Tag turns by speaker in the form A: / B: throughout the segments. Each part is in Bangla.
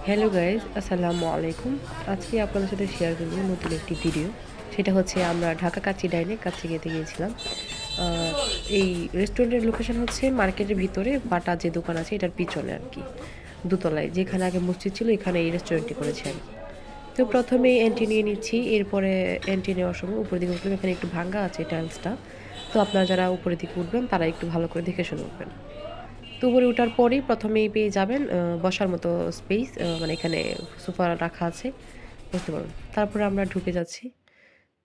A: হ্যালো গাইজ, আসসালামু আলাইকুম। আজকে আপনাদের সাথে শেয়ার করব নতুন একটি ভিডিও। সেটা হচ্ছে আমরা ঢাকা কাচ্চি ডাইনে কাচ্চি খেতে গিয়েছিলাম। আ এই রেস্টুরেন্টের লোকেশন হচ্ছে মার্কেটের ভিতরে বাটা যে দোকান আছে এটার পিছনে আরকি। দোতলায় যেখানে আগে মসজিদ ছিল এখানে এই রেস্টুরেন্টটি করেছে আরকি। তো ১ম এই এন্ট্রি নিয়ে নিচ্ছি। এরপরে এন্ট্রি নেওয়ার সময় উপরের দিকে উঠলাম। এখানে একটু ভাঙ্গা আছে টাইলসটা। তো আপনারা যারা উপরের দিকে উঠবেন তারা একটু ভালো করে দেখে শুনে উঠবেন। তো উপরে ওঠার পরেই ১ম এই পেয়ে যাবেন বসার মতো স্পেস মানে এখানে সোফা রাখা আছে, বসতে পারবেন। তারপরে আমরা ঢুকে যাচ্ছি।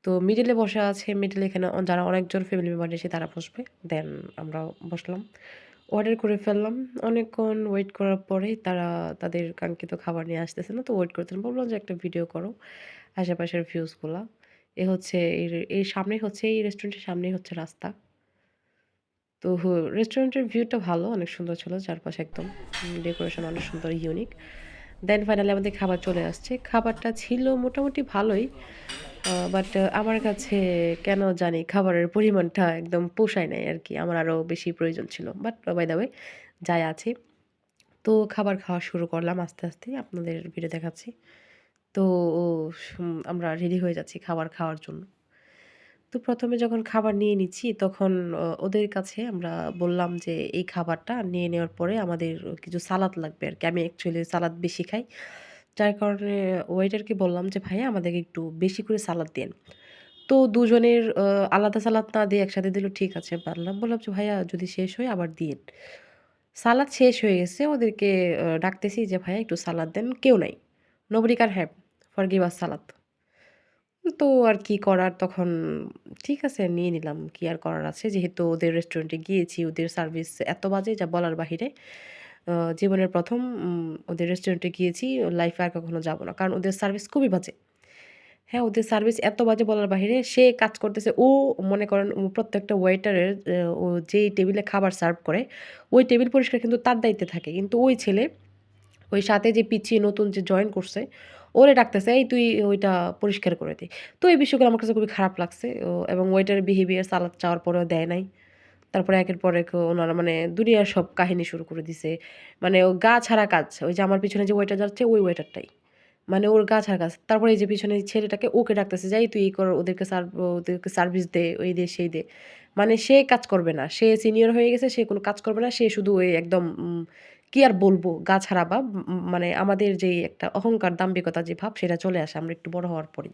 A: তো মিডলে বসা আছে, মিডলে এখানে যারা অনেকজন ফ্যামিলি মেম্বার এসে তারা বসবে। দেন আমরাও বসলাম। অর্ডার করে ফেললাম। অনেকক্ষণ ওয়েট করার পরে তারা তাদের কাঙ্ক্ষিত খাবার নিয়ে আসতেছে না। তো ওয়েট করতেছিলাম। বললাম যে, "একটা ভিডিও করো আশেপাশের ভিউজ গুলা।" এ হচ্ছে এর সামনেই হচ্ছে এই রেস্টুরেন্টের সামনেই হচ্ছে রাস্তা। তো রেস্টুরেন্টের ভিউটা ভালো, অনেক সুন্দর ছিল চারপাশে একদম। ডেকোরেশন অনেক সুন্দর ইউনিক। দেন ফাইনালি আমাদের খাবার চলে আসছে। খাবারটা ছিল মোটামুটি ভালোই। বাট আমার কাছে কেন জানি খাবারের পরিমাণটা একদম পোষায় নাই আরকি। আমার আরো বেশি প্রয়োজন ছিল। বাট বাই দ্য ওয়ে যাই আছে। তো খাবার খাওয়া শুরু করলাম আস্তে, আস্তে আপনাদের ভিডিও দেখাচ্ছি। তো আমরা রেডি হয়ে যাচ্ছি খাবার খাওয়ার জন্য। তো ১ম এ যখন খাবার নিয়ে নিচ্ছি তখন ওদের কাছে আমরা বললাম যে, "এই খাবারটা নিয়ে নেওয়ার পরে আমাদের কিছু সালাদ লাগবে আরকি।" আমি অ্যাকচুয়ালি সালাদ বেশি খাই। যার কারণে ওয়েটারকে বললাম যে, "ভাইয়া আমাদেরকে একটু বেশি করে সালাদ দিয়েন।" তো দুজনের আলাদা সালাদ না দিয়ে একসাথে দিল ঠিক আছে পারলাম। বললাম যে, "ভাইয়া যদি শেষ হয় আবার দিয়েন।" সালাদ শেষ হয়ে গেছে। ওদেরকে ডাকতেছি যে, "ভাইয়া একটু সালাদ দেন।" কেউ নাই। Nobody can have forgive us সালাদ। তো আর কি করার তখন ঠিক আছে নিয়ে নিলাম। কি আর করার আছে? যেহেতু ওদের রেস্টুরেন্টে গিয়েছি, ওদের সার্ভিস এত বাজে যা বলার বাহিরে। জীবনের ১ম ওদের রেস্টুরেন্টে গিয়েছি। লাইফে আর কখনো যাব না। কারণ ওদের সার্ভিস খুবই বাজে। হ্যাঁ, ওদের সার্ভিস এত বাজে বলার বাহিরে। সে কাজ করতেছে মনে করেন প্রত্যেকটা ওয়েটারের ও যেই টেবিলে খাবার সার্ভ করে, ওই টেবিল পরিষ্কার কিন্তু তার দায়িত্বে থাকে। কিন্তু ওই ছেলে ওই সাথে যে পিচ্চি নতুন যে জয়েন করছে, ওরে ডাকতেছে, "এই তুই ওইটা পরিষ্কার করে দে।" তো এই বিষয়গুলো আমার কাছে খুবই খারাপ লাগছে এবং ওয়েটারের বিহেভিয়ার সালাদ চাওয়ার পরেও দেয় নাই। তারপরে একের পর এক ওনারা মানে দুনিয়ার সব কাহিনী শুরু করে দিছে। মানে ও গা ছাড়া কাজ। ওই যে আমার পিছনে যে ওয়েটার যাচ্ছে ওই ওয়েটারটাই। মানে ওর গা ছাড়া কাজ। তারপরে এই যে পিছনে ছেলেটাকে ওকে ডাকতেছে, "যাই তুই এই কর ওদেরকে সার্ভিস দে, এই দে, সেই দে।" মানে সে কাজ করবে না। সে সিনিয়র হয়ে গেছে, সে কোনো কাজ করবে না। সে শুধু ওই একদম কি আর বলবো? গা ছাড়া ভাব। মানে আমাদের যেই একটা অহংকার, দাম্ভিকতা যে ভাব সেটা চলে আসে আমরা একটু বড় হওয়ার পরেই।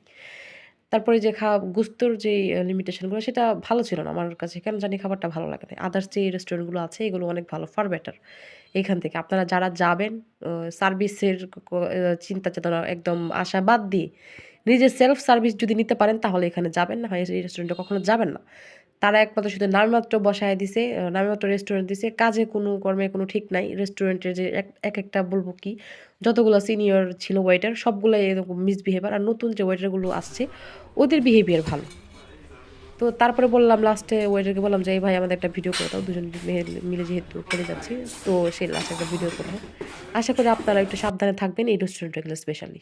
A: তারপরে যে গুস্তর যেই লিমিটেশন গুলো সেটা ভালো ছিল না আমার কাছে। কেন জানি খাবারটা ভালো লাগে নাই। আদার্স যে রেস্টুরেন্ট গুলো আছে এগুলো অনেক ভালো, ফার বেটার। এখান থেকে আপনারা যারা যাবেন সার্ভিসের ক ক চিন্তা চেতনা একদম আশা বাদ দিয়ে নিজের সেলফ সার্ভিস যদি নিতে পারেন তাহলে এখানে যাবেন। না হয় এই রেস্টুরেন্টে কখনো যাবেন না। তারা একমাত্র শুধু নামমাত্র বসায় দিছে, নামমাত্র রেস্টুরেন্ট দিছে। কাজে কোনো কর্মে কোনো ঠিক নাই। রেস্টুরেন্টের যে একেকটা বলব কি যতগুলো সিনিয়র ছিল ওয়েটার সবগুলাই এরকম মিসবিহেভিয়ার। আর নতুন যে ওয়েটার গুলো আসছে ওদের বিহেভিয়ার ভালো। তো তারপরে বললাম লাস্টে ওয়েটারকে বললাম যে, "এই ভাই আমাদের একটা ভিডিও করে দাও।" দুজন মিলে যেহেতু খেতে যাচ্ছি। তো সে লাস্টে একটা ভিডিও করলো। আশা করি আপনারা একটু সাবধানে থাকবেন এই রেস্টুরেন্টে গেলে স্পেশালি।